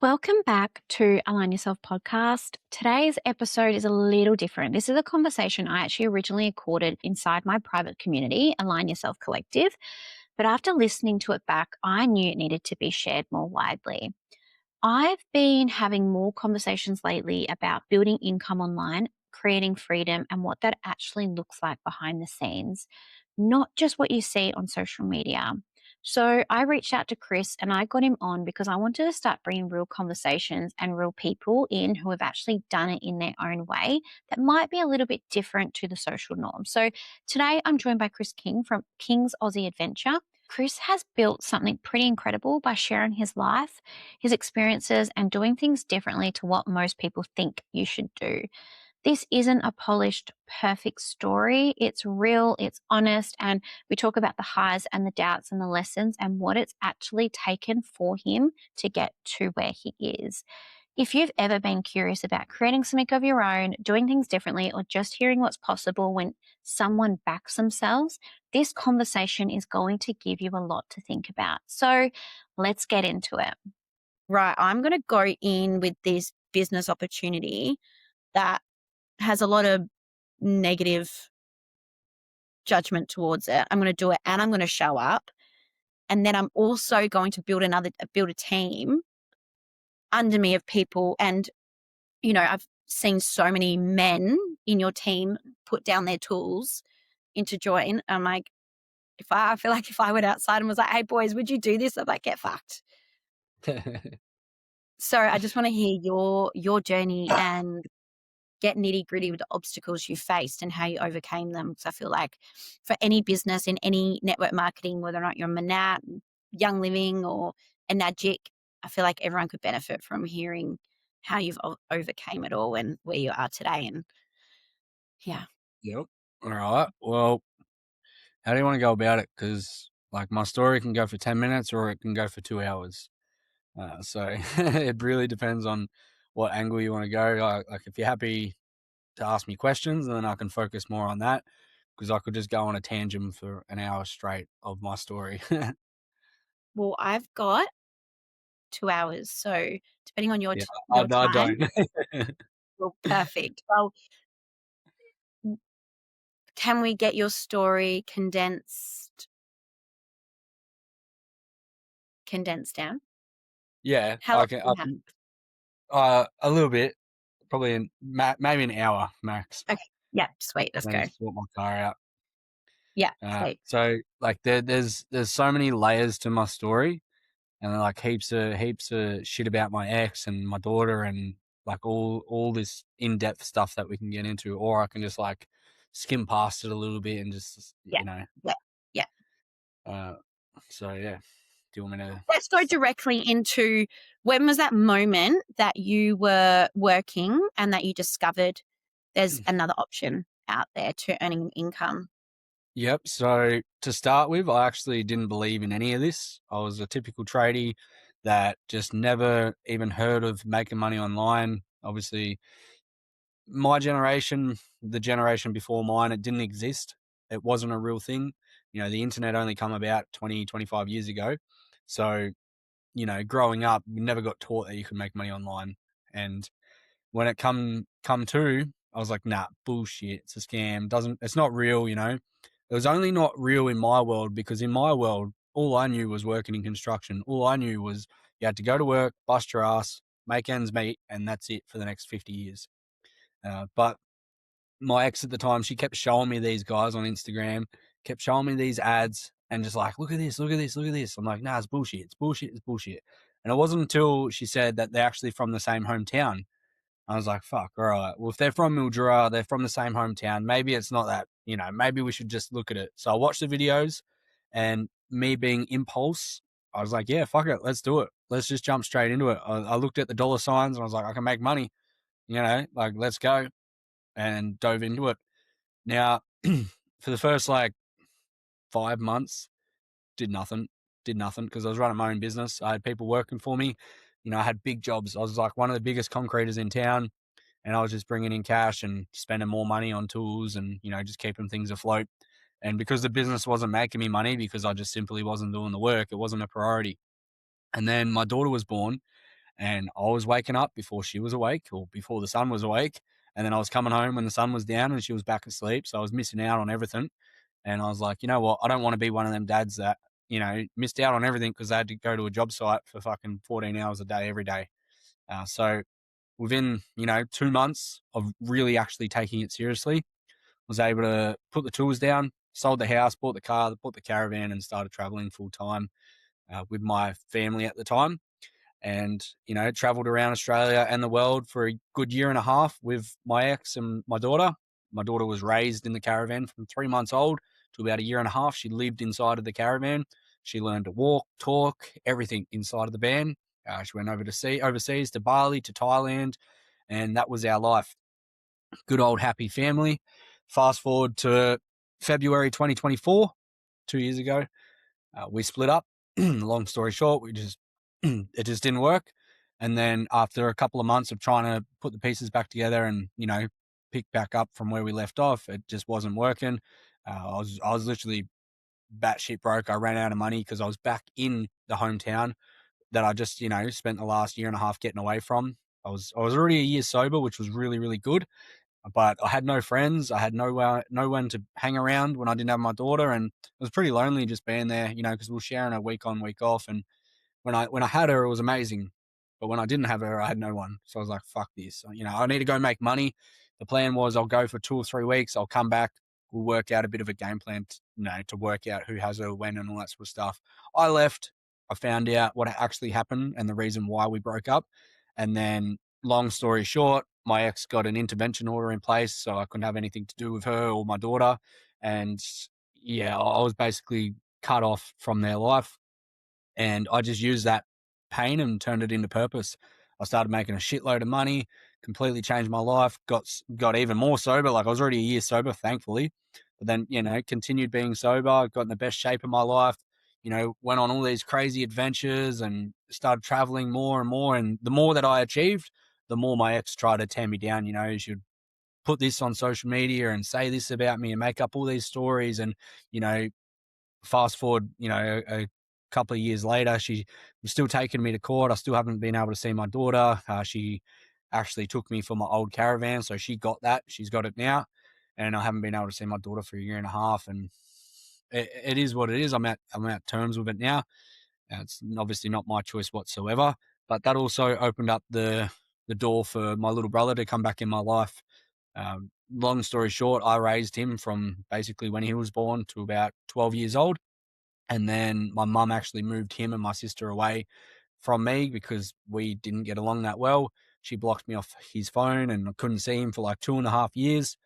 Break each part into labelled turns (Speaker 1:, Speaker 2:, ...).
Speaker 1: Welcome back to Align Yourself podcast. Today's episode is a little different. This is a conversation I actually originally recorded inside my private community, Align Yourself Collective. But after listening to it back, I knew it needed to be shared more widely. I've been having more conversations lately about building income online, creating freedom, and what that actually looks like behind the scenes, not just what you see on social media. So I reached out to Chris and I got him on because I wanted to start bringing real conversations and real people in who have actually done it in their own way that might be a little bit different to the social norm. So today I'm joined by Chris King from King's Aussie Adventure. Chris has built something pretty incredible by sharing his life, his experiences, and doing things differently to what most people think you should do. This isn't a polished, perfect story. It's real, it's honest, and we talk about the highs and the doubts and the lessons and what it's actually taken for him to get to where he is. If you've ever been curious about creating something of your own, doing things differently, or just hearing what's possible when someone backs themselves, this conversation is going to give you a lot to think about. So let's get into it.
Speaker 2: Right, I'm going to go in with this business opportunity that has a lot of negative judgment towards it. I'm going to do it and I'm going to show up. And then I'm also going to build a team under me of people. And, I've seen so many men in your team put down their tools into join. I'm like, I feel like if I went outside and was like, hey boys, would you do this? I'd like, get fucked. So I just want to hear your journey and get nitty gritty with the obstacles you faced and how you overcame them. Because I feel like for any business in any network marketing, whether or not you're a Manat, Young Living, or a Nagic, I feel like everyone could benefit from hearing how you've overcame it all and where you are today. And yeah.
Speaker 3: Yep. All right. Well, how do you want to go about it? Because my story can go for 10 minutes or it can go for 2 hours. So it really depends on what angle you want to go. Like if you're happy to ask me questions, then I can focus more on that because I could just go on a tangent for an hour straight of my story.
Speaker 2: Well, I've got 2 hours. So depending on your
Speaker 3: Yeah,
Speaker 2: your
Speaker 3: I
Speaker 2: time,
Speaker 3: don't.
Speaker 2: well, perfect. Well, can we get your story condensed down?
Speaker 3: Yeah,
Speaker 2: How long
Speaker 3: I can.
Speaker 2: do you have?
Speaker 3: A little bit, probably maybe an hour max.
Speaker 2: Okay. Yeah, sweet. Let's
Speaker 3: Then
Speaker 2: go.
Speaker 3: sort my car out.
Speaker 2: Yeah, sweet.
Speaker 3: So there's so many layers to my story, and like heaps of shit about my ex and my daughter, and like all this in depth stuff that we can get into, or I can just like skim past it a little bit and just
Speaker 2: Yeah, yeah, yeah.
Speaker 3: Uh, so yeah, do you want me to?
Speaker 2: Let's go directly into when was that moment that you were working and that you discovered there's another option out there to earning income?
Speaker 3: Yep. So to start with, I actually didn't believe in any of this. I was a typical tradie that just never even heard of making money online. Obviously, my generation, the generation before mine, it didn't exist. It wasn't a real thing. The internet only come about 20, 25 years ago. So, growing up, we never got taught that you could make money online. And when it come to, I was like, nah, bullshit. It's a scam. It's not real, It was only not real in my world because in my world, all I knew was working in construction. All I knew was you had to go to work, bust your ass, make ends meet, and that's it for the next 50 years. But my ex at the time, she kept showing me these guys on Instagram, kept showing me these ads and just like, look at this, look at this, look at this. I'm like, nah, it's bullshit. It's bullshit. It's bullshit. And it wasn't until she said that they're actually from the same hometown. I was like, fuck, all right. Well, if they're from Mildura, they're from the same hometown. Maybe it's not that, maybe we should just look at it. So I watched the videos and me being impulse, I was like, yeah, fuck it. Let's do it. Let's just jump straight into it. I looked at the dollar signs and I was like, I can make money, like let's go, and dove into it. Now, for the first like 5 months, did nothing because I was running my own business. I had people working for me. I had big jobs. I was like one of the biggest concreters in town, and I was just bringing in cash and spending more money on tools and, just keeping things afloat. And because the business wasn't making me money because I just simply wasn't doing the work, it wasn't a priority. And then my daughter was born And I was waking up before she was awake, or before the sun was awake. And then I was coming home when the sun was down and she was back asleep. So I was missing out on everything. And I was like, you know what? I don't want to be one of them dads that, missed out on everything because they had to go to a job site for fucking 14 hours a day every day. So within, 2 months of really actually taking it seriously, was able to put the tools down, sold the house, bought the car, bought the caravan, and started traveling full time with my family at the time. And, traveled around Australia and the world for a good year and a half with my ex and my daughter. My daughter was raised in the caravan from 3 months old to about a year and a half. She lived inside of the caravan. She learned to walk, talk, everything inside of the van. She went overseas to Bali, to Thailand, and that was our life. Good old happy family. Fast forward to February 2024, 2 years ago, we split up. Long story short, it just didn't work. And then after a couple of months of trying to put the pieces back together and, pick back up from where we left off, it just wasn't working. I was literally batshit broke. I ran out of money because I was back in the hometown that I just, spent the last year and a half getting away from. I was already a year sober, which was really, really good. But I had no friends. I had no one to hang around when I didn't have my daughter, and it was pretty lonely just being there, because we were sharing a week on, week off. And when I had her, it was amazing, but when I didn't have her, I had no one. So I was like, "Fuck this!" I need to go make money. The plan was I'll go for 2 or 3 weeks. I'll come back. We'll work out a bit of a game plan, to work out who has her when and all that sort of stuff. I left. I found out what actually happened and the reason why we broke up, and then long story short, my ex got an intervention order in place, so I couldn't have anything to do with her or my daughter. And yeah, I was basically cut off from their life. And I just used that pain and turned it into purpose. I started making a shitload of money, completely changed my life, got even more sober. Like I was already a year sober, thankfully. But then, continued being sober, got in the best shape of my life, went on all these crazy adventures and started traveling more and more. And the more that I achieved, the more my ex tried to tear me down. She'd put this on social media and say this about me and make up all these stories. And, you know, fast forward, a couple of years later, she was still taking me to court. I still haven't been able to see my daughter. She actually took me for my old caravan, so she got that. She's got it now, and I haven't been able to see my daughter for a year and a half. And it is what it is. I'm at terms with it now. It's obviously not my choice whatsoever, but that also opened up the door for my little brother to come back in my life. Long story short, I raised him from basically when he was born to about 12 years old. And then my mum actually moved him and my sister away from me because we didn't get along that well. She blocked me off his phone and I couldn't see him for like 2.5 years,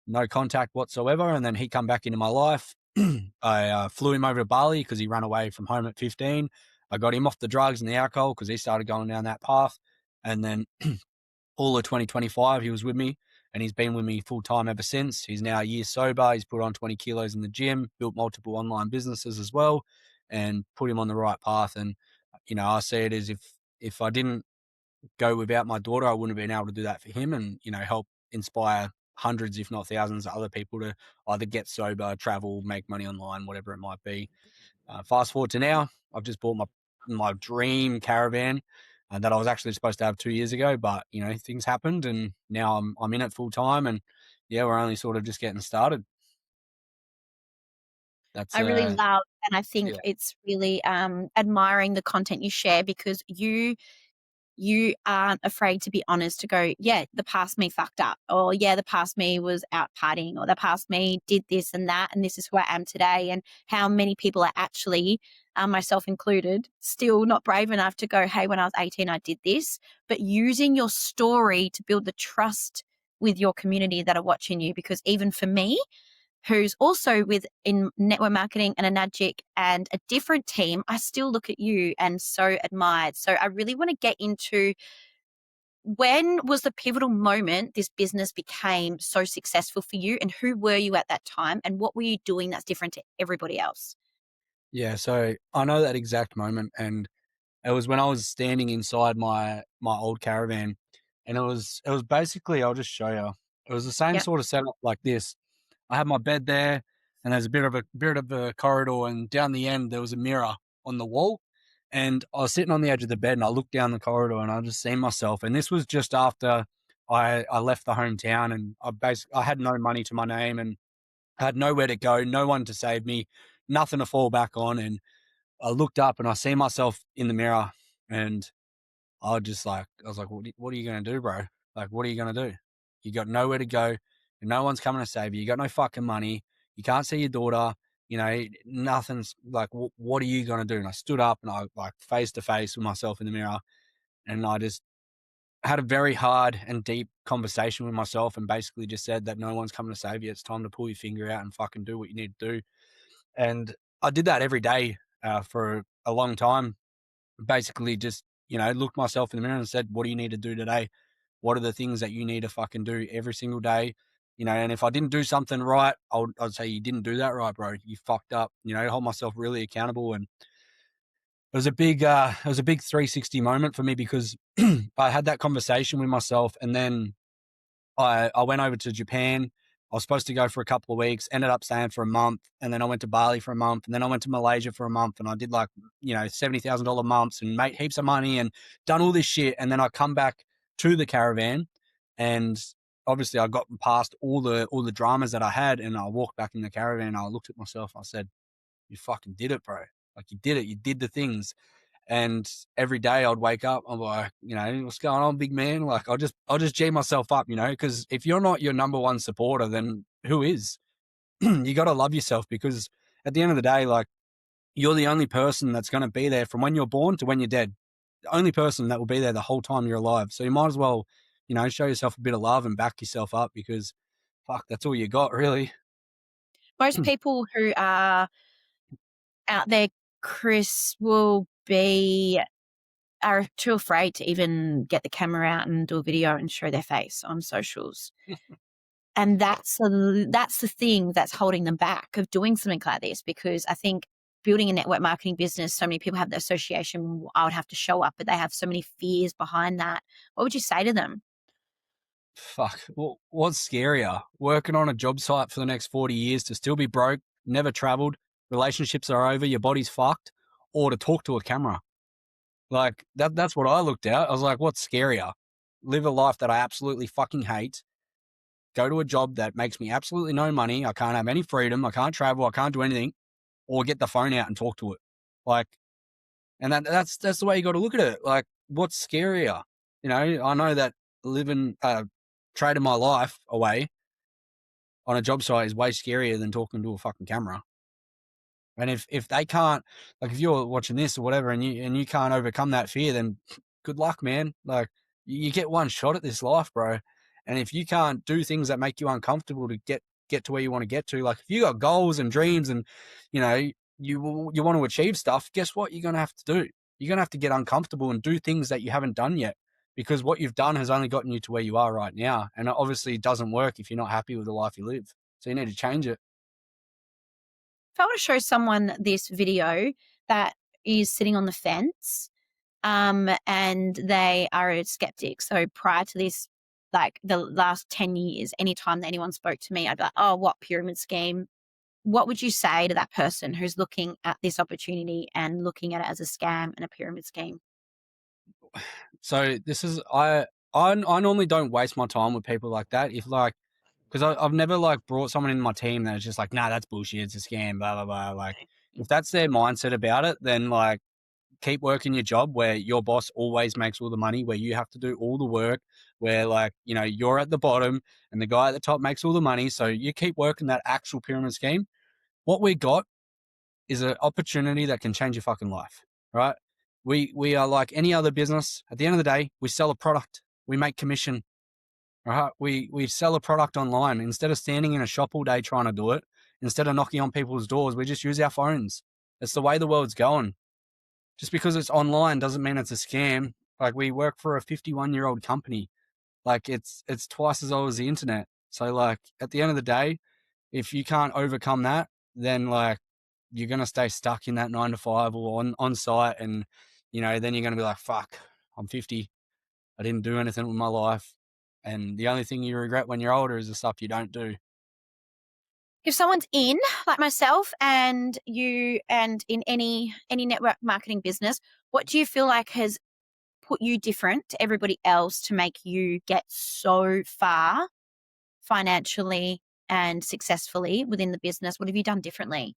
Speaker 3: no contact whatsoever. And then he come back into my life. I flew him over to Bali because he ran away from home at 15. I got him off the drugs and the alcohol because he started going down that path. And then all of 2025, he was with me and he's been with me full time ever since. He's now a year sober. He's put on 20 kilos in the gym, built multiple online businesses as well, and put him on the right path. And, I see it as if I didn't go without my daughter, I wouldn't have been able to do that for him and, help inspire hundreds, if not thousands of other people to either get sober, travel, make money online, whatever it might be. Fast forward to now, I've just bought my dream caravan that I was actually supposed to have 2 years ago, but things happened, and now I'm in it full time, and yeah, we're only sort of just getting started. That's
Speaker 2: I really love, and I think
Speaker 3: yeah,
Speaker 2: it's really admiring the content you share because you aren't afraid to be honest to go, yeah, the past me fucked up, or yeah, the past me was out partying, or the past me did this and that, and this is who I am today. And how many people are actually, myself included, still not brave enough to go, hey, when I was 18, I did this, but using your story to build the trust with your community that are watching you. Because even for me, who's also in network marketing and a Nagic and a different team, I still look at you and so admired. So I really want to get into, when was the pivotal moment this business became so successful for you, and who were you at that time, and what were you doing that's different to everybody else?
Speaker 3: yeah. So I know that exact moment, and it was when I was standing inside my old caravan, and it was basically, I'll just show you. It was the same
Speaker 2: Yeah.
Speaker 3: sort of setup like this. I had my bed there, and there's a bit of a corridor, and down the end there was a mirror on the wall. And I was sitting on the edge of the bed and I looked down the corridor and I just seen myself. And this was just after I left the hometown, and I had no money to my name and I had nowhere to go, no one to save me, nothing to fall back on. And I looked up and I see myself in the mirror, and I was like, what are you going to do, bro? Like, what are you going to do? You got nowhere to go and no one's coming to save you. You got no fucking money. You can't see your daughter. Nothing's like, what are you going to do? And I stood up and I like face to face with myself in the mirror, and I just had a very hard and deep conversation with myself and basically just said that no one's coming to save you. It's time to pull your finger out and fucking do what you need to do. And I did that every day for a long time. Basically just, looked myself in the mirror and said, what do you need to do today? What are the things that you need to fucking do every single day? And if I didn't do something right, I'd say, you didn't do that right, bro. You fucked up, hold myself really accountable. And it was a big 360 moment for me because I had that conversation with myself, and then I went over to Japan. I was supposed to go for a couple of weeks, ended up staying for a month, and then I went to Bali for a month, and then I went to Malaysia for a month, and I did like, $70,000 months and made heaps of money and done all this shit. And then I come back to the caravan, and obviously I got past all the dramas that I had, and I walked back in the caravan and I looked at myself, I said, you fucking did it, bro. Like, you did it. You did the things. And every day I'd wake up, I'm like, what's going on, big man? Like, I'll just G myself up, because if you're not your number one supporter, then who is? You got to love yourself, because at the end of the day, like, you're the only person that's going to be there from when you're born to when you're dead. The only person that will be there the whole time you're alive. So you might as well, show yourself a bit of love and back yourself up, because fuck, that's all you got, really.
Speaker 2: Most people who are out there, Chris, are too afraid to even get the camera out and do a video and show their face on socials. And that's the thing that's holding them back of doing something like this, because I think building a network marketing business, so many people have the association, I would have to show up, but they have so many fears behind that. What would you say to them?
Speaker 3: Fuck. Well, what's scarier? Working on a job site for the next 40 years to still be broke, never traveled, relationships are over, your body's fucked, or to talk to a camera? Like, that's what I looked at. I was like, what's scarier? Live a life that I absolutely fucking hate, go to a job that makes me absolutely no money, I can't have any freedom, I can't travel, I can't do anything, or get the phone out and talk to it. Like, and that's the way you got to look at it. Like, what's scarier? I know that trading my life away on a job site is way scarier than talking to a fucking camera. And if they can't, like, if you're watching this or whatever, and you can't overcome that fear, then good luck, man. Like, you get one shot at this life, bro. And if you can't do things that make you uncomfortable to get to where you want to get to, like, if you got goals and dreams and you want to achieve stuff, guess what you're gonna have to do? You're gonna have to get uncomfortable and do things that you haven't done yet, because what you've done has only gotten you to where you are right now, and it obviously doesn't work if you're not happy with the life you live. So you need to change it.
Speaker 2: If I were to show someone this video that is sitting on the fence, and they are a skeptic, so prior to this, like the last 10 years, anytime that anyone spoke to me, I'd be like, oh, what pyramid scheme? What would you say to that person who's looking at this opportunity and looking at it as a scam and a pyramid scheme?
Speaker 3: So this is I normally don't waste my time with people like that. If, like, because I've never, like, brought someone in my team that is just like, nah, that's bullshit, it's a scam, blah blah blah. Like, if that's their mindset about it, then, like, keep working your job where your boss always makes all the money, where you have to do all the work, where, like, you're at the bottom and the guy at the top makes all the money. So you keep working that actual pyramid scheme. What we got is an opportunity that can change your fucking life, right? We are like any other business. At the end of the day, we sell a product, we make commission, right? We sell a product online. Instead of standing in a shop all day trying to do it, instead of knocking on people's doors, we just use our phones. It's the way the world's going. Just because it's online doesn't mean it's a scam. Like, we work for a 51-year-old company. Like, it's twice as old as the internet. So, like, at the end of the day, if you can't overcome that, then, like, you're going to stay stuck in that 9 to 5 or on site. And, then you're going to be like, fuck, I'm 50. I didn't do anything with my life. And the only thing you regret when you're older is the stuff you don't do.
Speaker 2: If someone's in, like myself, and you, and in any network marketing business, What do you feel like has put you different to everybody else to make you get so far financially and successfully within the business? What have you done differently?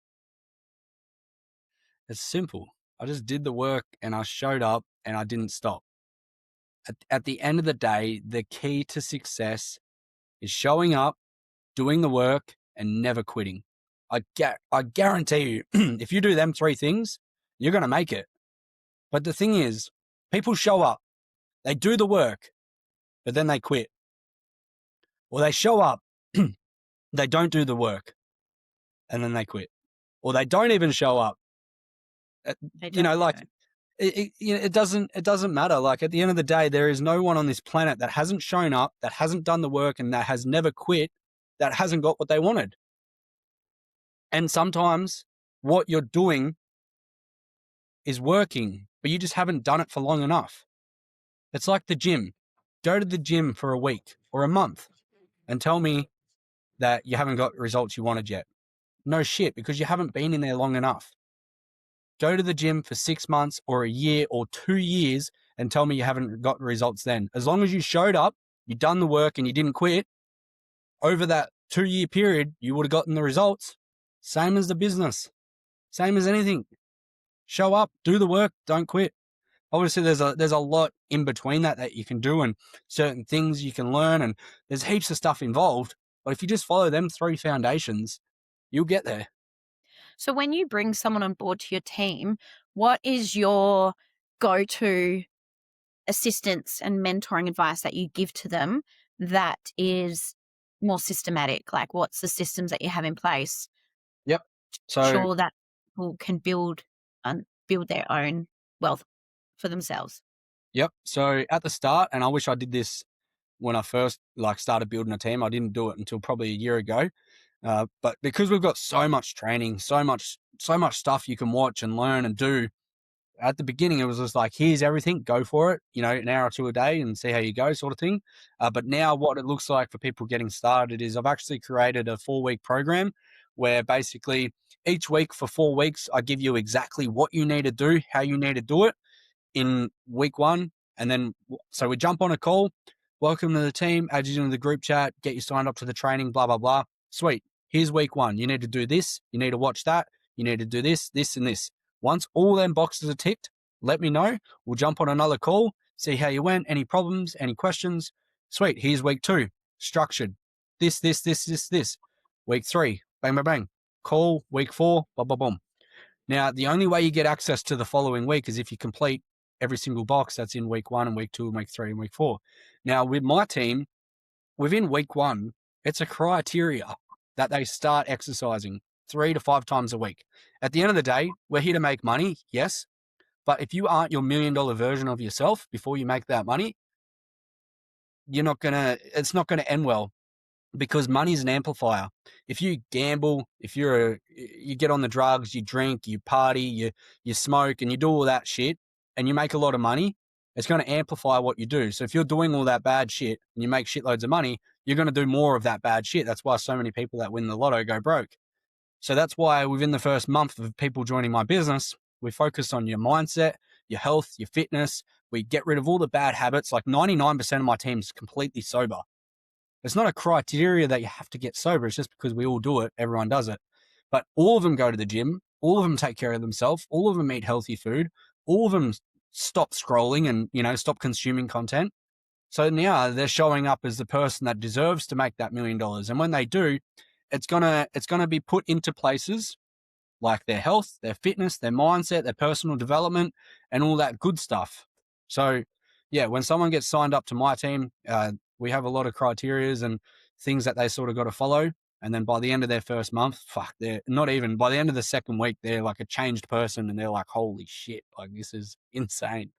Speaker 3: It's simple. I just did the work and I showed up and I didn't stop. At the end of the day, the key to success is showing up, doing the work, and never quitting. I guarantee you, if you do them three things, you're going to make it. But the thing is, people show up, they do the work, but then they quit. Or they show up, they don't do the work, and then they quit. Or they don't even show up. It doesn't matter. Like, at the end of the day, there is no one on this planet that hasn't shown up, that hasn't done the work, and that has never quit, that hasn't got what they wanted. And sometimes what you're doing is working, but you just haven't done it for long enough. It's like the gym. Go to the gym for a week or a month and tell me that you haven't got results you wanted yet. No shit, because you haven't been in there long enough. Go to the gym for 6 months or a year or 2 years and tell me you haven't got results then. As long as you showed up, you done the work, and you didn't quit, over that 2-year period, you would have gotten the results. Same as the business. Same as anything. Show up, do the work, don't quit. Obviously, there's a lot in between that you can do, and certain things you can learn, and there's heaps of stuff involved. But if you just follow them 3 foundations, you'll get there.
Speaker 2: So when you bring someone on board to your team, what is your go-to assistance and mentoring advice that you give to them that is more systematic? Like, what's the systems that you have in place
Speaker 3: Yep.
Speaker 2: to
Speaker 3: So
Speaker 2: ensure that people can build their own wealth for themselves?
Speaker 3: Yep. So at the start, and I wish I did this when I first started building a team. I didn't do it until probably a year ago. But because we've got so much training, so much stuff you can watch and learn and do. At the beginning, it was just like, here's everything, go for it, an hour or two a day and see how you go, sort of thing. But now what it looks like for people getting started is I've actually created a 4-week program where basically each week for 4 weeks, I give you exactly what you need to do, how you need to do it in week 1. And then, so we jump on a call, welcome to the team, add you into the group chat, get you signed up to the training, blah, blah, blah. Sweet. Here's week 1. You need to do this. You need to watch that. You need to do this, this, and this. Once all them boxes are ticked, let me know. We'll jump on another call, see how you went, any problems, any questions. Sweet. Here's week 2. Structured. This. Week 3. Bang, bang, bang. Call. Week 4. Blah, blah, boom. Now, the only way you get access to the following week is if you complete every single box that's in week 1 and week 2 and week 3 and week 4. Now, with my team, within week 1, it's a criteria that they start exercising 3 to 5 times a week. At the end of the day, we're here to make money, yes. But if you aren't your $1 million version of yourself before you make that money, it's not gonna end well, because money is an amplifier. If you gamble, if you get on the drugs, you drink, you party, you smoke, and you do all that shit, and you make a lot of money, it's going to amplify what you do. So if you're doing all that bad shit and you make shitloads of money, you're going to do more of that bad shit. That's why so many people that win the lotto go broke. So that's why within the first month of people joining my business, we focus on your mindset, your health, your fitness. We get rid of all the bad habits. Like 99% of my team's completely sober. It's not a criteria that you have to get sober. It's just because we all do it. Everyone does it. But all of them go to the gym. All of them take care of themselves. All of them eat healthy food. All of them stop scrolling and, stop consuming content. So now they're showing up as the person that deserves to make that $1 million. And when they do, it's gonna be put into places like their health, their fitness, their mindset, their personal development, and all that good stuff. So yeah, when someone gets signed up to my team, we have a lot of criterias and things that they sort of got to follow. And then by the end of their first month, they're not even, by the end of the second week, they're like a changed person and they're like, holy shit, like this is insane.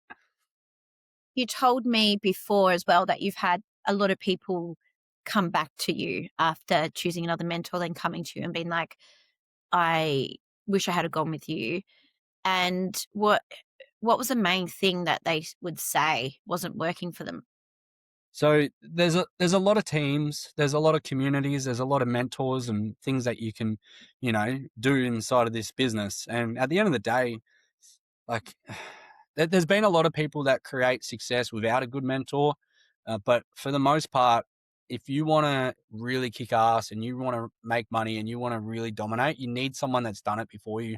Speaker 2: You told me before as well that you've had a lot of people come back to you after choosing another mentor, then coming to you and being like, I wish I had gone with you. And what was the main thing that they would say wasn't working for them?
Speaker 3: So there's a lot of teams, there's a lot of communities, there's a lot of mentors and things that you can, do inside of this business. And at the end of the day, like there's been a lot of people that create success without a good mentor. But for the most part, if you want to really kick ass and you want to make money and you want to really dominate, you need someone that's done it before you,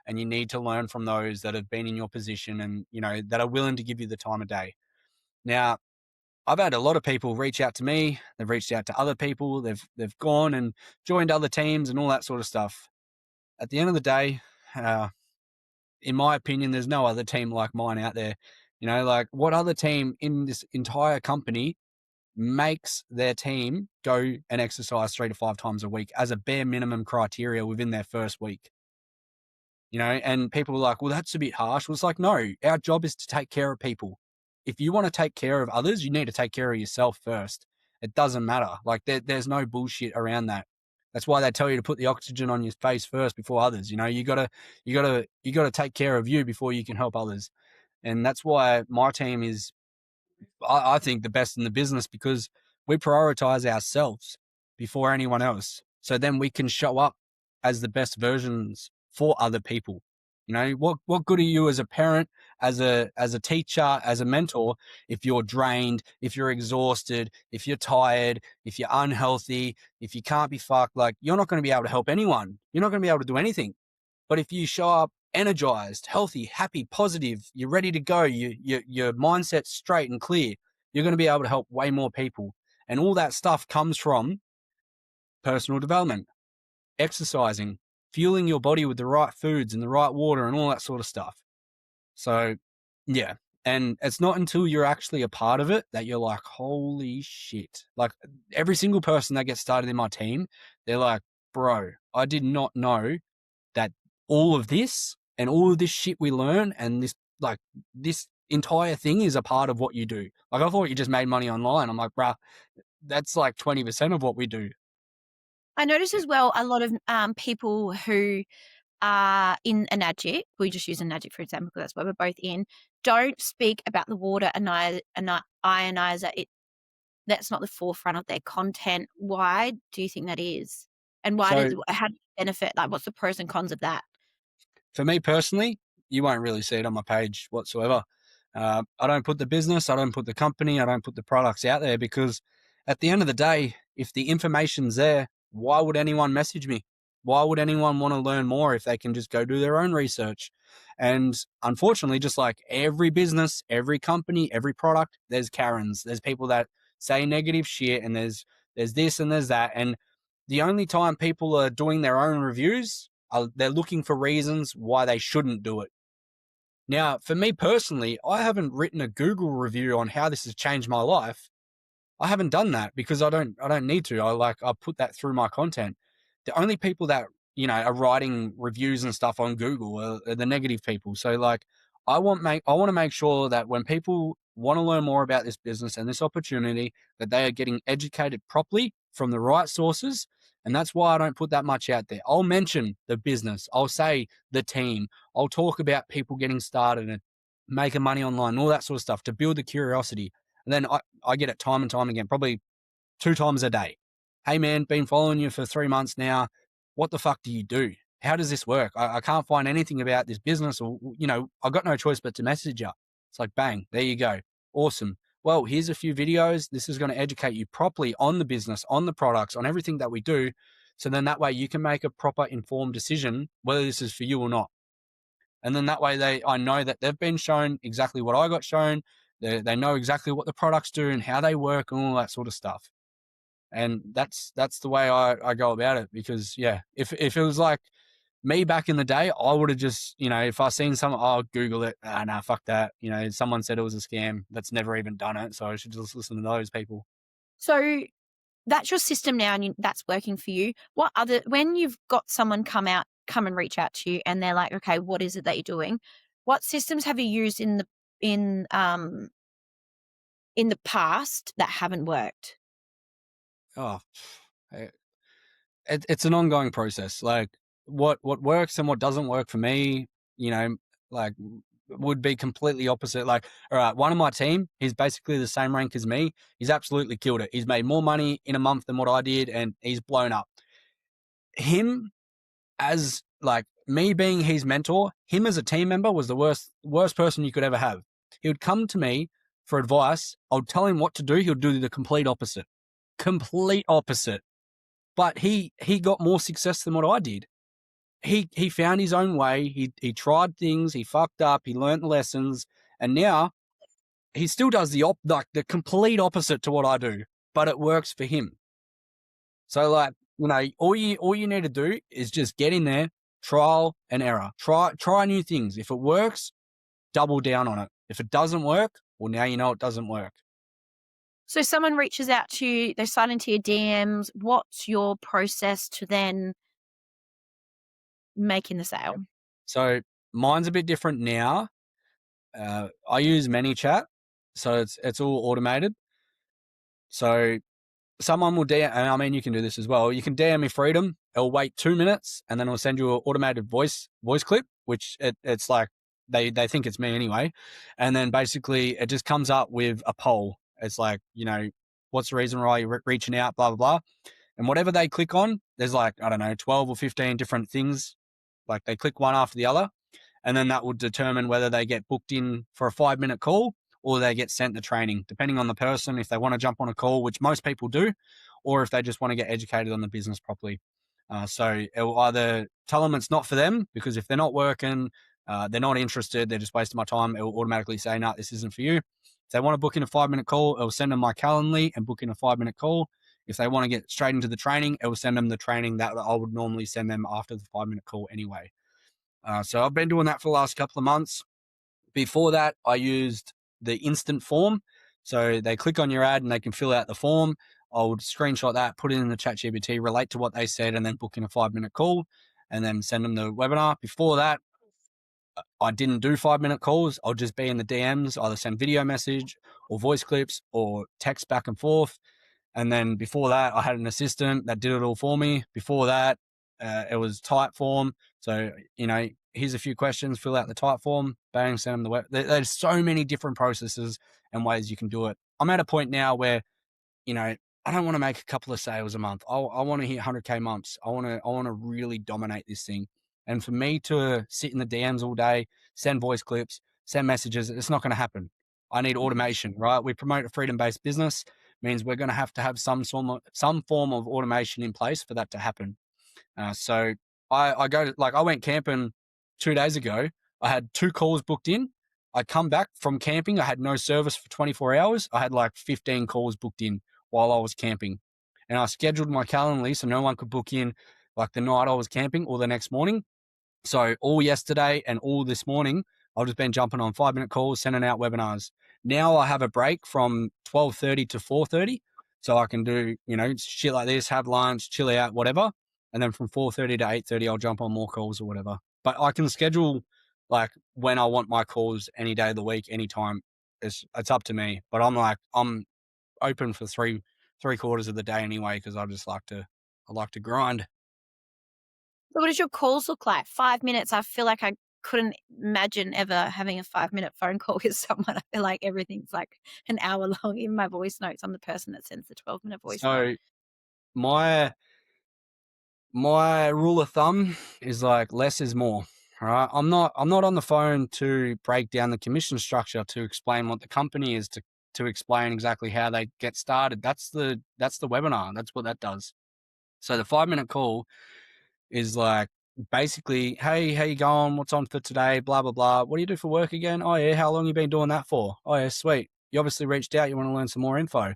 Speaker 3: and you need to learn from those that have been in your position and, that are willing to give you the time of day. Now, I've had a lot of people reach out to me. They've reached out to other people. They've gone and joined other teams and all that sort of stuff. At the end of the day, in my opinion, there's no other team like mine out there. Like, what other team in this entire company makes their team go and exercise 3 to 5 times a week as a bare minimum criteria within their first week? And people are like, well, that's a bit harsh. Well, it's like, no, our job is to take care of people. If you want to take care of others, you need to take care of yourself first. It doesn't matter. Like, there's no bullshit around that. That's why they tell you to put the oxygen on your face first before others. You gotta take care of you before you can help others. And that's why my team is, I think, the best in the business, because we prioritize ourselves before anyone else. So then we can show up as the best versions for other people. What good are you as a parent, as a teacher, as a mentor, if you're drained, if you're exhausted, if you're tired, if you're unhealthy, if you can't be fucked? Like, you're not going to be able to help anyone. You're not going to be able to do anything. But if you show up energized, healthy, happy, positive, you're ready to go, your mindset's straight and clear, you're going to be able to help way more people. And all that stuff comes from personal development, exercising, fueling your body with the right foods and the right water and all that sort of stuff. So, yeah. And it's not until you're actually a part of it that you're like, holy shit. Like, every single person that gets started in my team, they're like, bro, I did not know that all of this and all of this shit we learn and this entire thing is a part of what you do. Like, I thought you just made money online. I'm like, bruh, that's like 20% of what we do.
Speaker 2: I notice as well a lot of people who are in a NAGIC, we just use a NAGIC for example because that's what we're both in, don't speak about the water ionizer. That's not the forefront of their content. Why do you think that is? And how do you benefit? Like, what's the pros and cons of that?
Speaker 3: For me personally, you won't really see it on my page whatsoever. I don't put the business, I don't put the company, I don't put the products out there, because at the end of the day, if the information's there, why would anyone message me? Why would anyone want to learn more if they can just go do their own research? And unfortunately, just like every business, every company, every product, there's Karens. There's people that say negative shit, and there's this and there's that. And the only time people are doing their own reviews, they're looking for reasons why they shouldn't do it. Now, for me personally, I haven't written a Google review on how this has changed my life. I haven't done that because I don't need to. I put that through my content. The only people that, are writing reviews and stuff on Google are the negative people. So, like, I want to make sure that when people want to learn more about this business and this opportunity, that they are getting educated properly from the right sources. And that's why I don't put that much out there. I'll mention the business. I'll say the team. I'll talk about people getting started and making money online, all that sort of stuff to build the curiosity. And then I get it time and time again, probably 2 times a day. Hey man, been following you for 3 months now. What the fuck do you do? How does this work? I can't find anything about this business, or, I've got no choice but to message you. It's like, bang, there you go. Awesome. Well, here's a few videos. This is going to educate you properly on the business, on the products, on everything that we do. So then that way you can make a proper informed decision whether this is for you or not. And then that way I know that they've been shown exactly what I got shown. They know exactly what the products do and how they work and all that sort of stuff. And that's the way I go about it, because yeah, if it was like me back in the day, I would have just, if I seen something, I'll Google it. Nah, fuck that. Someone said it was a scam that's never even done it. So I should just listen to those people.
Speaker 2: So that's your system now, and that's working for you. When you've got someone come and reach out to you and they're like, okay, what is it that you're doing? What systems have you used in the past that haven't worked?
Speaker 3: Oh, it's an ongoing process. Like, what works and what doesn't work for me, like, would be completely opposite. Like, all right, one of my team, he's basically the same rank as me. He's absolutely killed it. He's made more money in a month than what I did, and he's blown up. Him, as like me being his mentor, him as a team member was the worst person you could ever have. He would come to me for advice. I would tell him what to do. He would do the complete opposite. But he got more success than what I did. He found his own way. He tried things. He fucked up. He learned the lessons, and now he still does the complete opposite to what I do, but it works for him. So like, you know, all you need to do is just get in there, trial and error. Try new things. If it works, double down on it. If it doesn't work, well, now you know it doesn't work.
Speaker 2: So someone reaches out to you, they sign into your DMs. What's your process to then making the sale?
Speaker 3: So mine's a bit different now. I use ManyChat, so it's all automated. So someone will DM, and I mean, you can do this as well. You can DM me Freedom. It'll wait 2 minutes, and then it'll send you an automated voice clip, which it's like they think it's me anyway. And then basically it just comes up with a poll. It's like, you know, what's the reason why you're reaching out, blah, blah, blah. And whatever they click on, there's like, I don't know, 12 or 15 different things. Like they click one after the other. And then that would determine whether they get booked in for a 5-minute call or they get sent to training, depending on the person, if they want to jump on a call, which most people do, or if they just want to get educated on the business properly. So it will either tell them it's not for them, because if they're not working, they're not interested, they're just wasting my time, it will automatically say, no, this isn't for you. If they want to book in a 5-minute call, it will send them my Calendly and book in a 5-minute call. If they want to get straight into the training, it will send them the training that I would normally send them after the 5-minute call anyway. So I've been doing that for the last couple of months. Before that, I used the instant form. So they click on your ad and they can fill out the form. I would screenshot that, put it in the ChatGPT, relate to what they said, and then book in a 5-minute call and then send them the webinar. Before that, I didn't do 5-minute calls. I'll just be in the DMs, either send video message or voice clips or text back and forth. And then before that, I had an assistant that did it all for me. Before that, it was type form. So, you know, here's a few questions, fill out the type form, bang, send them the web. There's so many different processes and ways you can do it. I'm at a point now where, you know, I don't want to make a couple of sales a month. I want to hit 100K months. I want to really dominate this thing. And for me to sit in the DMs all day, send voice clips, send messages, it's not going to happen. I need automation, right? We promote a freedom-based business, means we're going to have some form of automation in place for that to happen. So I went camping 2 days ago. I had 2 calls booked in. I come back from camping. I had no service for 24 hours. I had like 15 calls booked in while I was camping. And I scheduled my Calendly so no one could book in like the night I was camping or the next morning. So all yesterday and all this morning, I've just been jumping on 5-minute calls, sending out webinars. Now I have a break from 12:30 to 4:30. So I can do, you know, shit like this, have lunch, chill out, whatever. And then from 4:30 to 8:30, I'll jump on more calls or whatever. But I can schedule like when I want my calls any day of the week, anytime. It's up to me. But I'm open for three quarters of the day anyway, because I like to grind.
Speaker 2: So what does your calls look like? 5 minutes. I feel like I couldn't imagine ever having a 5-minute phone call with someone. I feel like everything's like an hour long. In my voice notes, I'm the person that sends the 12-minute voice note.
Speaker 3: So my rule of thumb is like less is more. All right. I'm not on the phone to break down the commission structure, to explain what the company is, to explain exactly how they get started. That's the webinar. That's what that does. So the 5-minute call is like basically, hey, how you going? What's on for today? Blah, blah, blah. What do you do for work again? Oh yeah. How long you been doing that for? Oh yeah, sweet. You obviously reached out. You want to learn some more info.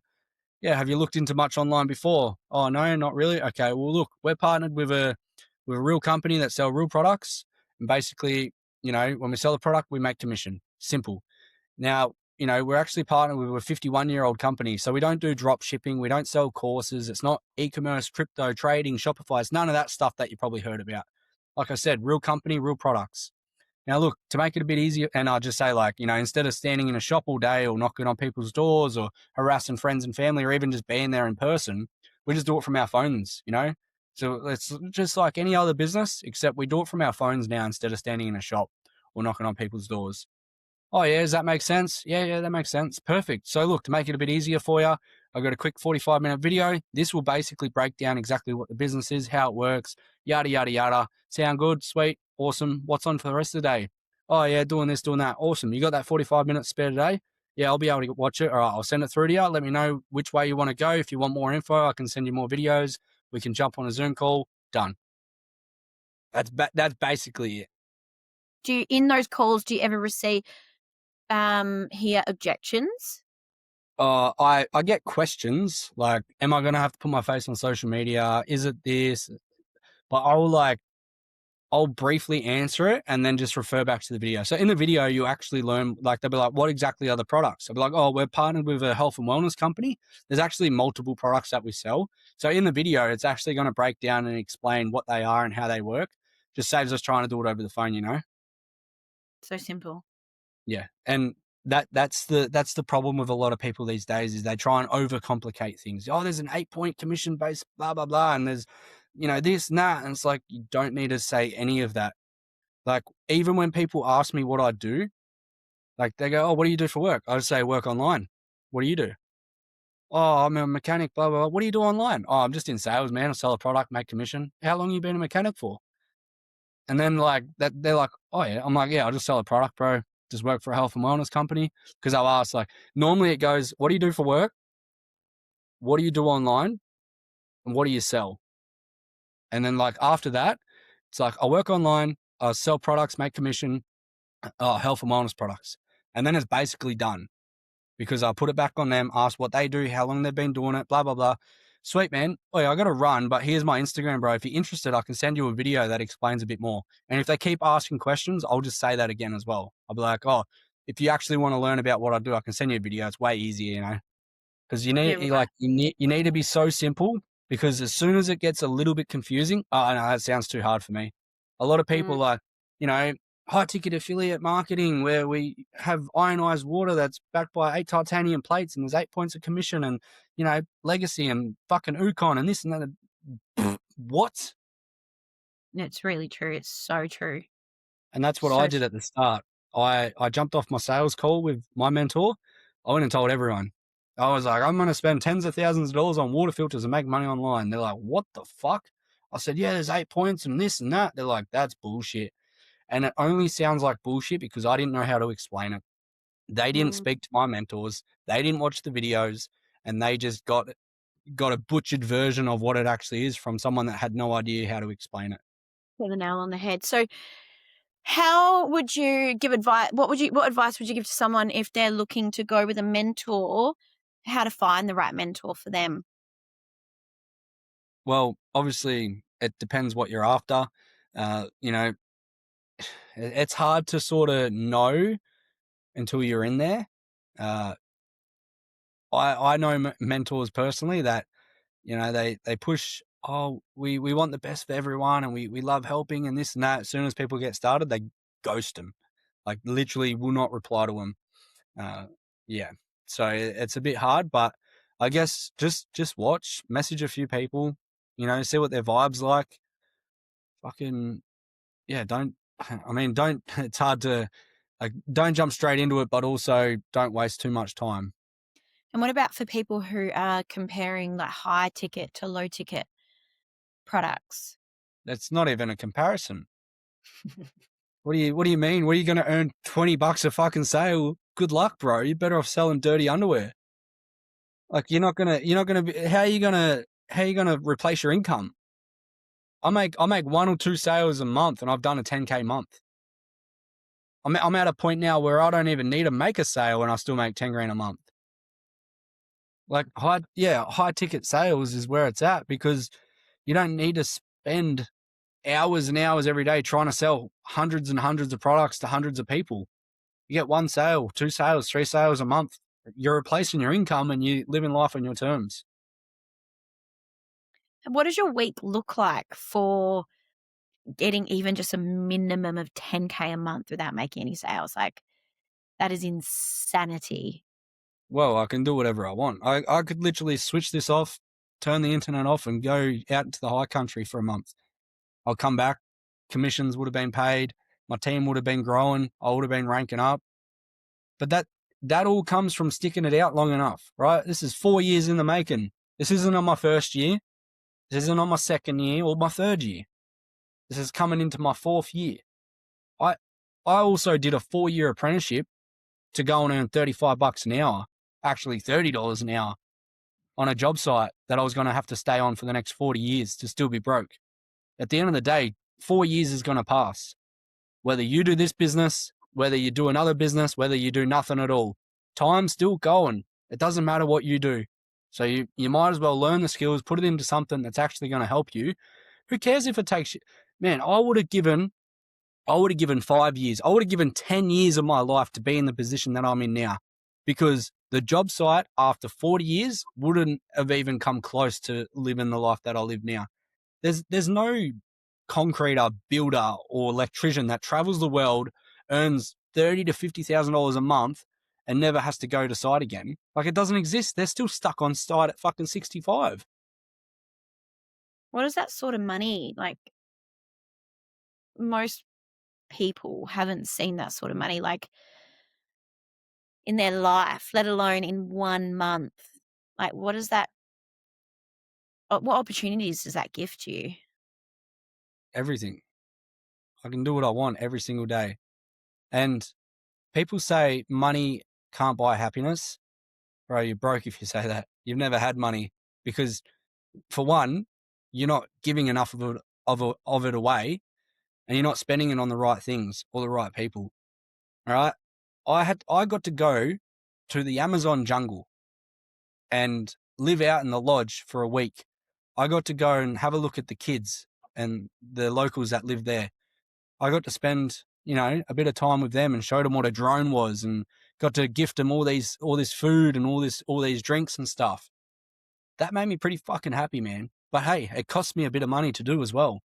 Speaker 3: Yeah. Have you looked into much online before? Oh no, not really. Okay. Well, look, we're partnered with a real company that sell real products. And basically, you know, when we sell the product, we make commission. Simple. Now, you know, we're actually partnered with a 51-year-old company. So we don't do drop shipping. We don't sell courses. It's not e-commerce, crypto, trading, Shopify. It's none of that stuff that you probably heard about. Like I said, real company, real products. Now, look, to make it a bit easier, and I'll just say, like, you know, instead of standing in a shop all day or knocking on people's doors or harassing friends and family or even just being there in person, we just do it from our phones, you know? So it's just like any other business, except we do it from our phones now instead of standing in a shop or knocking on people's doors. Oh, yeah, does that make sense? Yeah, that makes sense. Perfect. So look, to make it a bit easier for you, I've got a quick 45-minute video. This will basically break down exactly what the business is, how it works, yada, yada, yada. Sound good? Sweet. Awesome. What's on for the rest of the day? Oh, yeah, doing this, doing that. Awesome. You got that 45 minutes spare today? Yeah, I'll be able to watch it. All right, I'll send it through to you. Let me know which way you want to go. If you want more info, I can send you more videos. We can jump on a Zoom call. Done. That's basically it.
Speaker 2: In those calls, do you ever receive hear objections?
Speaker 3: I get questions like, am I going to have to put my face on social media? Is it this? But I'll briefly answer it and then just refer back to the video. So in the video, you actually learn, like, they'll be like, what exactly are the products? I'll be like, oh, we're partnered with a health and wellness company. There's actually multiple products that we sell. So in the video, it's actually going to break down and explain what they are and how they work. Just saves us trying to do it over the phone, you know?
Speaker 2: So simple.
Speaker 3: Yeah. And that's the problem with a lot of people these days is they try and overcomplicate things. Oh, there's an 8-point commission based blah, blah, blah. And there's, this and that. And it's like, you don't need to say any of that. Like, even when people ask me what I do, like they go, oh, what do you do for work? I just say work online. What do you do? Oh, I'm a mechanic, blah, blah, blah. What do you do online? Oh, I'm just in sales, man. I sell a product, make commission. How long have you been a mechanic for? And then like that, they're like, oh yeah. I'm like, yeah, I'll just sell a product, bro. Just work for a health and wellness company. Because I'll ask, like, normally it goes, what do you do for work? What do you do online? And what do you sell? And then like after that, it's like, I work online, I sell products, make commission, health and wellness products. And then it's basically done because I put it back on them, ask what they do, how long they've been doing it, blah, blah, blah. Sweet, man. Oh, yeah, I got to run, but here's my Instagram, bro. If you're interested, I can send you a video that explains a bit more. And if they keep asking questions, I'll just say that again as well. I'll be like, oh, if you actually want to learn about what I do, I can send you a video. It's way easier, you know, because you need to be so simple because as soon as it gets a little bit confusing, oh, no, that sounds too hard for me. A lot of people like, high ticket affiliate marketing where we have ionized water that's backed by 8 titanium plates and there's 8 points of commission and, legacy and fucking Ukon and this and that. What?
Speaker 2: It's really true. It's so true.
Speaker 3: And that's what I did at the start. I jumped off my sales call with my mentor. I went and told everyone. I was like, I'm going to spend tens of thousands of dollars on water filters and make money online. They're like, what the fuck? I said, yeah, there's 8 points and this and that. They're like, that's bullshit. And it only sounds like bullshit because I didn't know how to explain it. They didn't speak to my mentors. They didn't watch the videos and they just got a butchered version of what it actually is from someone that had no idea how to explain it.
Speaker 2: Hit the nail on the head. So how would you give advice? What advice would you give to someone if they're looking to go with a mentor, how to find the right mentor for them?
Speaker 3: Well, obviously it depends what you're after. It's hard to sort of know until you're in there. I know mentors personally that, they push, oh, we want the best for everyone and we love helping and this and that. As soon as people get started, they ghost them, like literally will not reply to them. Yeah. So it's a bit hard, but I guess just watch, message a few people, see what their vibe's like. Fucking, yeah, it's hard to, like, don't jump straight into it, but also don't waste too much time.
Speaker 2: And what about for people who are comparing like high ticket to low ticket products?
Speaker 3: That's not even a comparison. What do you mean? What are you going to earn $20 a fucking sale? Good luck, bro. You're better off selling dirty underwear. Like you're not gonna be, how are you gonna replace your income? I make 1 or 2 sales a month and I've done a 10K month. I'm at a point now where I don't even need to make a sale and I still make 10 grand a month. Like high ticket sales is where it's at because you don't need to spend hours and hours every day trying to sell hundreds and hundreds of products to hundreds of people. You get 1 sale, 2 sales, 3 sales a month. You're replacing your income and you live in life on your terms.
Speaker 2: What does your week look like for getting even just a minimum of 10K a month without making any sales? Like, that is insanity.
Speaker 3: Well, I can do whatever I want. I could literally switch this off, turn the internet off and go out into the high country for a month. I'll come back, commissions would have been paid, my team would have been growing, I would have been ranking up. But that all comes from sticking it out long enough, right? This is 4 years in the making. This isn't on my first year. This isn't on my second year or my third year. This is coming into my 4th year. I also did a 4-year apprenticeship to go and earn $35 an hour, actually $30 an hour on a job site that I was going to have to stay on for the next 40 years to still be broke. At the end of the day, 4 years is going to pass. Whether you do this business, whether you do another business, whether you do nothing at all, time's still going. It doesn't matter what you do. So you might as well learn the skills, put it into something that's actually going to help you. Who cares if it takes you? Man, I would have given 5 years. I would have given 10 years of my life to be in the position that I'm in now, because the job site after 40 years wouldn't have even come close to living the life that I live now. There's no concreter, builder, or electrician that travels the world, earns $30,000 to $50,000 a month, and never has to go to site again. Like, it doesn't exist. They're still stuck on site at fucking 65.
Speaker 2: What is that sort of money? Like, most people haven't seen that sort of money, like, in their life, let alone in 1 month. Like, what opportunities does that give to you?
Speaker 3: Everything. I can do what I want every single day. And people say money can't buy happiness. Bro, you're broke if you say that. You've never had money, because, for one, you're not giving enough of it away, and you're not spending it on the right things or the right people. All right. I got to go to the Amazon jungle and live out in the lodge for a week. I got to go and have a look at the kids and the locals that live there. I got to spend, a bit of time with them and showed them what a drone was, and got to gift them all this food and all these drinks and stuff. That made me pretty fucking happy, man. But hey, it cost me a bit of money to do as well.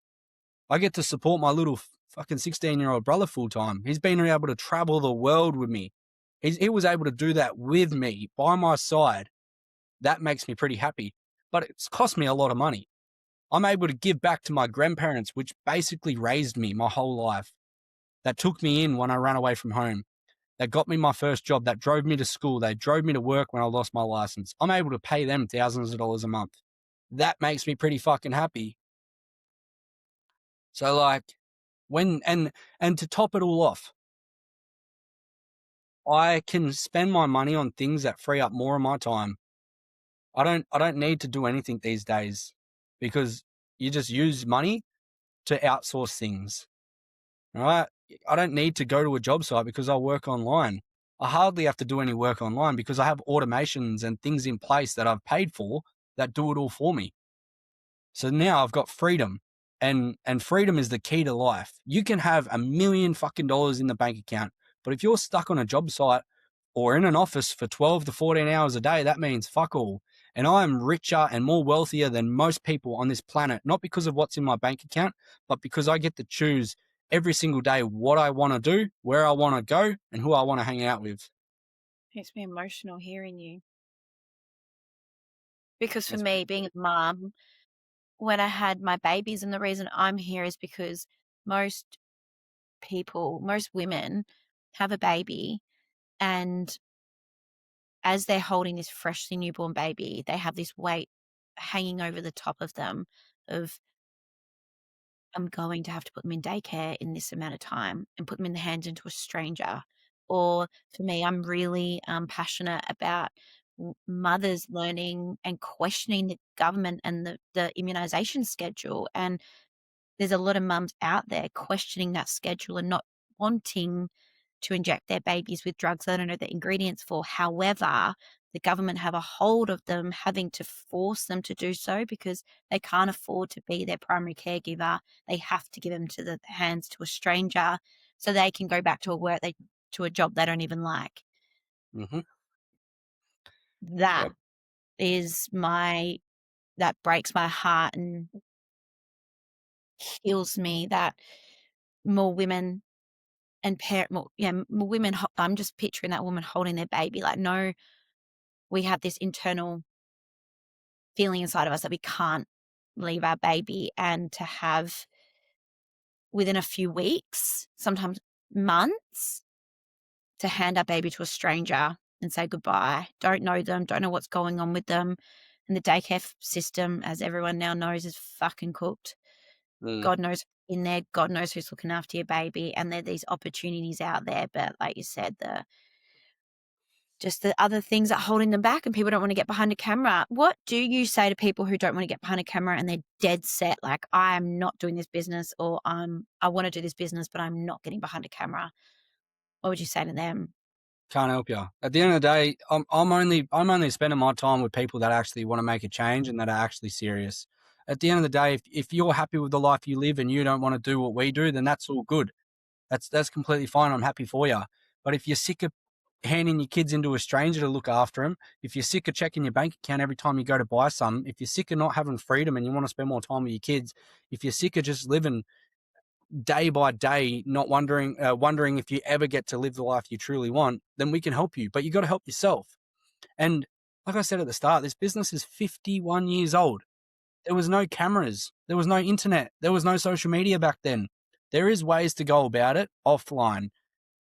Speaker 3: I get to support my little fucking 16-year-old brother full time. He's been able to travel the world with me. He was able to do that with me, by my side. That makes me pretty happy. But it's cost me a lot of money. I'm able to give back to my grandparents, which basically raised me my whole life. That took me in when I ran away from home. That got me my first job. That drove me to school. They drove me to work when I lost my license. I'm able to pay them thousands of dollars a month. That makes me pretty fucking happy. So, like, and to top it all off, I can spend my money on things that free up more of my time. I don't need to do anything these days, because you just use money to outsource things. All right. I don't need to go to a job site because I work online. I hardly have to do any work online because I have automations and things in place that I've paid for that do it all for me. So now I've got freedom, and freedom is the key to life. You can have $1 million fucking dollars in the bank account, but if you're stuck on a job site or in an office for 12 to 14 hours a day, that means fuck all. And I am richer and more wealthier than most people on this planet, not because of what's in my bank account, but because I get to choose every single day what I want to do, where I want to go, and who I want to hang out with.
Speaker 2: Makes me emotional hearing you. Because for
Speaker 3: That's
Speaker 2: me, being a mum, when I had my babies, and the reason I'm here is because most women have a baby, and as they're holding this freshly newborn baby, they have this weight hanging over the top of them of, I'm going to have to put them in daycare in this amount of time and put them in the hands into a stranger. Or for me, I'm really passionate about mothers learning and questioning the government and the immunization schedule. And there's a lot of mums out there questioning that schedule and not wanting to inject their babies with drugs they don't know the ingredients for. However, the government have a hold of them, having to force them to do so because they can't afford to be their primary caregiver. They have to give them to the hands to a stranger so they can go back to a job they don't even like.
Speaker 3: Mm-hmm.
Speaker 2: That
Speaker 3: Yep.
Speaker 2: is that breaks my heart and kills me that more women and more women. I'm just picturing that woman holding their baby. Like, no, we have this internal feeling inside of us that we can't leave our baby, and to have within a few weeks, sometimes months, to hand our baby to a stranger and say goodbye. Don't know them, don't know what's going on with them. And the daycare system, as everyone now knows, is fucking cooked.
Speaker 3: Mm.
Speaker 2: God knows in there. God knows who's looking after your baby, and there are these opportunities out there. But like you said, just the other things that are holding them back, and people don't want to get behind a camera. What do you say to people who don't want to get behind a camera and they're dead set, like, I am not doing this business, or I want to do this business, but I'm not getting behind a camera? What would you say to them?
Speaker 3: Can't help you. At the end of the day, I'm only spending my time with people that actually want to make a change and that are actually serious. At the end of the day, if you're happy with the life you live and you don't want to do what we do, then that's all good. That's completely fine. I'm happy for you. But if you're sick of handing your kids into a stranger to look after them, if you're sick of checking your bank account every time you go to buy something, if you're sick of not having freedom and you want to spend more time with your kids, if you're sick of just living day by day, not wondering if you ever get to live the life you truly want, then we can help you. But you got to help yourself. And like I said at the start, this business is 51 years old. There was no cameras. There was no internet. There was no social media back then. There is ways to go about it offline.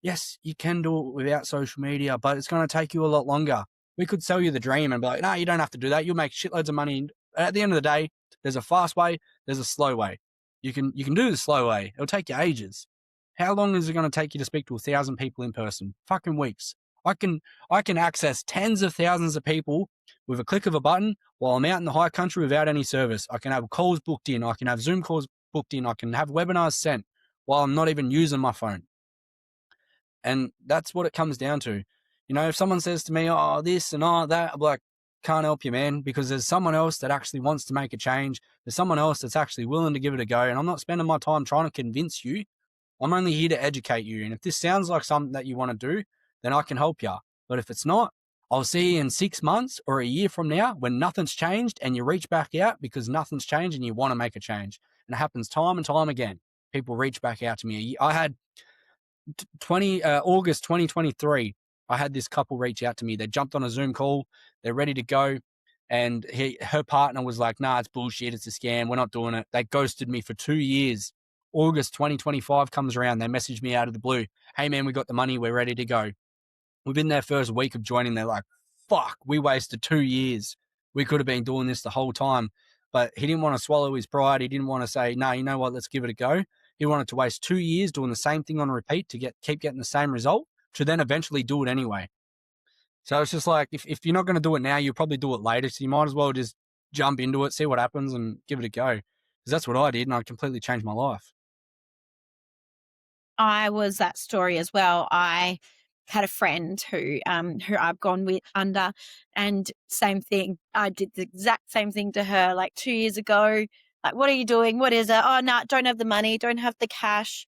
Speaker 3: Yes, you can do it without social media, but it's going to take you a lot longer. We could sell you the dream and be like, no, you don't have to do that. You'll make shitloads of money. At the end of the day, there's a fast way, there's a slow way. You can do the slow way. It'll take you ages. How long is it going to take you to speak to 1,000 people in person? Fucking weeks. I can access tens of thousands of people with a click of a button while I'm out in the high country without any service. I can have calls booked in. I can have Zoom calls booked in. I can have webinars sent while I'm not even using my phone. And that's what it comes down to. You know, if someone says to me, oh, this and all that, I'm like, can't help you, man, because there's someone else that actually wants to make a change. There's someone else that's actually willing to give it a go. And I'm not spending my time trying to convince you. I'm only here to educate you. And if this sounds like something that you want to do, then I can help you. But if it's not, I'll see you in 6 months or a year from now when nothing's changed and you reach back out because nothing's changed and you want to make a change. And it happens time and time again. People reach back out to me. I had August 2023, I had this couple reach out to me. They jumped on a Zoom call. They're ready to go. And her partner was like, nah, it's bullshit. It's a scam. We're not doing it. They ghosted me for 2 years. August 2025 comes around. They messaged me out of the blue. Hey, man, we got the money. We're ready to go. Within their first week of joining, they're like, fuck, we wasted 2 years. We could have been doing this the whole time. But he didn't want to swallow his pride. He didn't want to say, no, you know what, let's give it a go. He wanted to waste 2 years doing the same thing on repeat to keep getting the same result, to then eventually do it anyway. So it's just like, if you're not going to do it now, you'll probably do it later. So you might as well just jump into it, see what happens, and give it a go. Because that's what I did, and I completely changed my life.
Speaker 2: I was that story as well. I had a friend who I've gone with under, and same thing. I did the exact same thing to her like 2 years ago. Like, what are you doing? What is it? Oh, no, don't have the money, don't have the cash.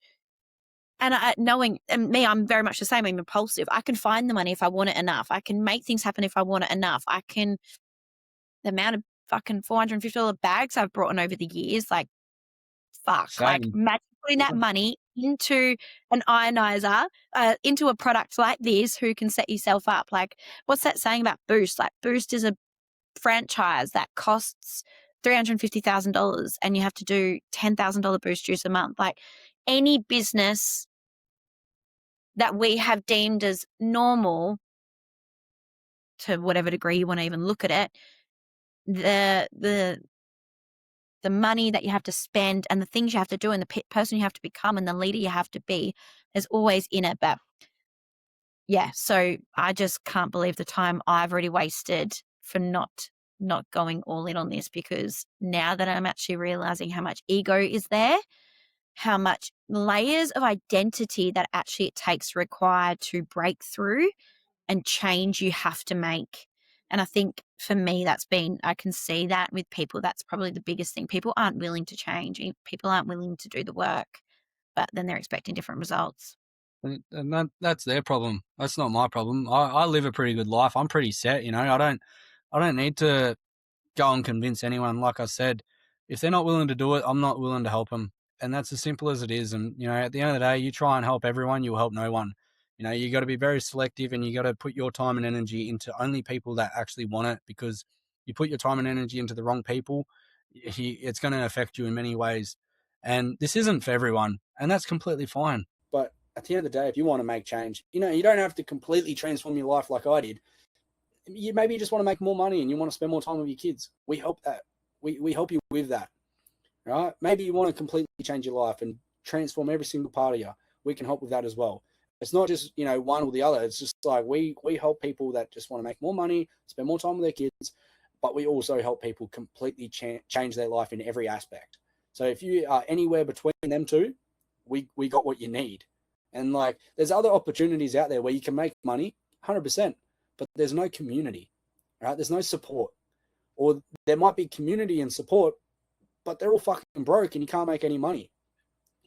Speaker 2: And knowing me, I'm very much the same. I'm impulsive. I can find the money if I want it enough. I can make things happen if I want it enough. The amount of fucking $450 bags I've brought in over the years, like, fuck,
Speaker 3: Same.
Speaker 2: like, imagine putting that money into an ionizer, into a product like this, who can set yourself up. Like, what's that saying about Boost? Like, Boost is a franchise that costs $350,000 and you have to do $10,000 Boost juice a month. Like, any business that we have deemed as normal, to whatever degree you want to even look at it, the money that you have to spend and the things you have to do and the person you have to become and the leader you have to be is always in it. But yeah, so I just can't believe the time I've already wasted for not going all in on this, because now that I'm actually realizing how much ego is there, how much layers of identity that actually it takes required to break through and change you have to make. And I think for me, I can see that with people, that's probably the biggest thing. People aren't willing to change. People aren't willing to do the work, but then they're expecting different results.
Speaker 3: And that's their problem. That's not my problem. I live a pretty good life. I'm pretty set, you know. I don't need to go and convince anyone. Like I said, if they're not willing to do it, I'm not willing to help them. And that's as simple as it is. And, you know, at the end of the day, you try and help everyone, you'll help no one. You know, you got to be very selective and you got to put your time and energy into only people that actually want it, because you put your time and energy into the wrong people, it's going to affect you in many ways. And this isn't for everyone, and that's completely fine. But at the end of the day, if you want to make change, you know, you don't have to completely transform your life like I did. Maybe you just want to make more money and you want to spend more time with your kids. We help that. We help you with that. right? Maybe you want to completely change your life and transform every single part of you. We can help with that as well. It's not just, one or the other. It's just like we help people that just want to make more money, spend more time with their kids, but we also help people completely change their life in every aspect. So if you are anywhere between them two, we got what you need. And like, there's other opportunities out there where you can make money, 100%, but there's no community, right? There's no support, or there might be community and support, but they're all fucking broke and you can't make any money,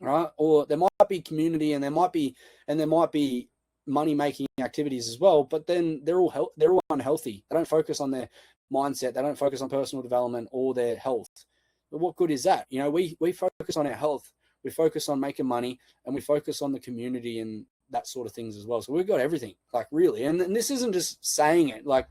Speaker 3: right? Or there might be community and there might be money making activities as well, but then they're all unhealthy. They don't focus on their mindset. They don't focus on personal development or their health. But what good is that? We focus on our health, we focus on making money, and we focus on the community and that sort of things as well. So we've got everything, like, really. And this isn't just saying it. Like,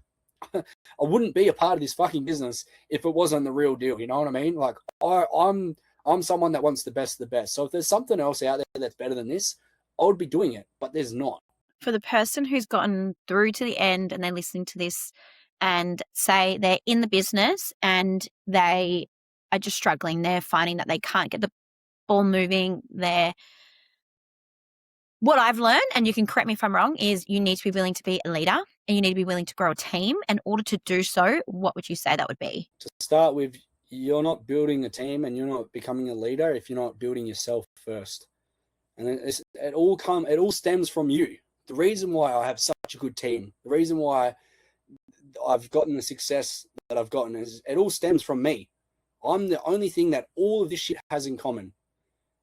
Speaker 3: I wouldn't be a part of this fucking business if it wasn't the real deal. You know what I mean? Like, I'm someone that wants the best of the best. So if there's something else out there that's better than this, I would be doing it, but there's not.
Speaker 2: For the person who's gotten through to the end and they're listening to this and say they're in the business and they are just struggling, they're finding that they can't get the ball moving, what I've learned, and you can correct me if I'm wrong, is you need to be willing to be a leader and you need to be willing to grow a team. In order to do so, what would you say that would be?
Speaker 3: To start with, you're not building a team and you're not becoming a leader if you're not building yourself first. And it all stems from you. The reason why I have such a good team, the reason why I've gotten the success that I've gotten, is it all stems from me. I'm the only thing that all of this shit has in common.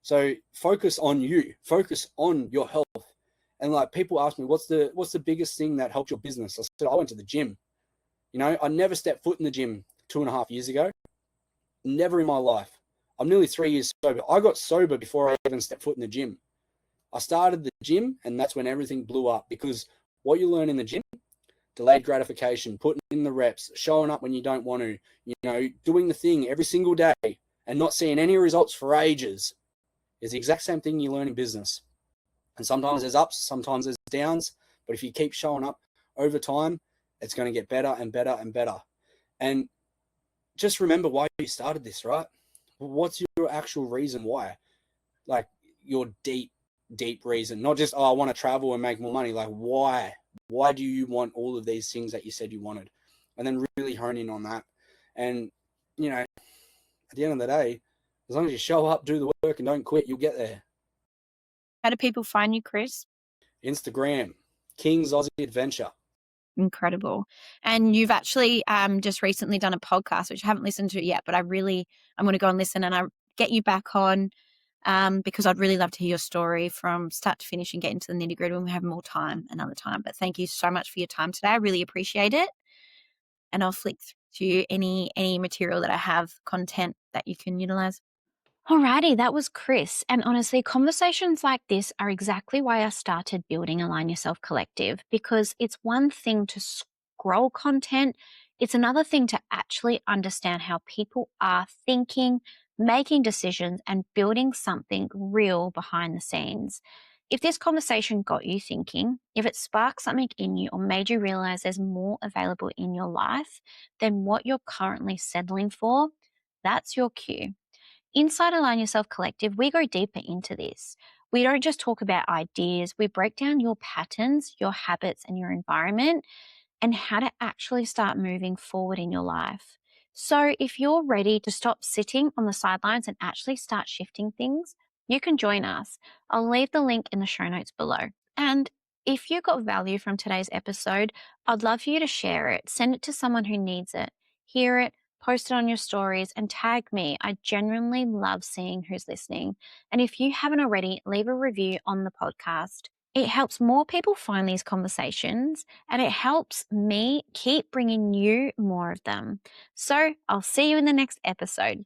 Speaker 3: So focus on you, focus on your health. And like, people ask me, what's the biggest thing that helped your business? I said, I went to the gym. I never stepped foot in the gym 2.5 years ago. Never in my life. I'm nearly 3 years sober. I got sober before I even stepped foot in the gym. I started the gym, and that's when everything blew up, because what you learn in the gym, delayed gratification, putting in the reps, showing up when you don't want to, doing the thing every single day and not seeing any results for ages, is the exact same thing you learn in business. And sometimes there's ups, sometimes there's downs, but if you keep showing up over time, it's going to get better and better and better. And just remember why you started this, right? What's your actual reason why? Like, your deep reason, not just, I want to travel and make more money. Like, why do you want all of these things that you said you wanted? And then really hone in on that. And at the end of the day, as long as you show up, do the work, and don't quit, you'll get there.
Speaker 2: How do people find you, Chris?
Speaker 3: Instagram, King's Aussie Adventure.
Speaker 2: Incredible. And you've actually just recently done a podcast, which I haven't listened to yet, but I'm going to go and listen, and I get you back on because I'd really love to hear your story from start to finish and get into the nitty gritty when we have more time another time. But thank you so much for your time today. I really appreciate it. And I'll flick through any material that I have, content that you can utilize.
Speaker 1: Alrighty, that was Chris. And honestly, conversations like this are exactly why I started building Align Yourself Collective, because it's one thing to scroll content, it's another thing to actually understand how people are thinking, making decisions, and building something real behind the scenes. If this conversation got you thinking, if it sparked something in you or made you realize there's more available in your life than what you're currently settling for, that's your cue. Inside Align Yourself Collective, we go deeper into this. We don't just talk about ideas, we break down your patterns, your habits, and your environment, and how to actually start moving forward in your life. So if you're ready to stop sitting on the sidelines and actually start shifting things, you can join us. I'll leave the link in the show notes below. And if you got value from today's episode, I'd love for you to share it. Send it to someone who needs it. Hear it, post it on your stories, and tag me. I genuinely love seeing who's listening. And if you haven't already, leave a review on the podcast. It helps more people find these conversations, and it helps me keep bringing you more of them. So I'll see you in the next episode.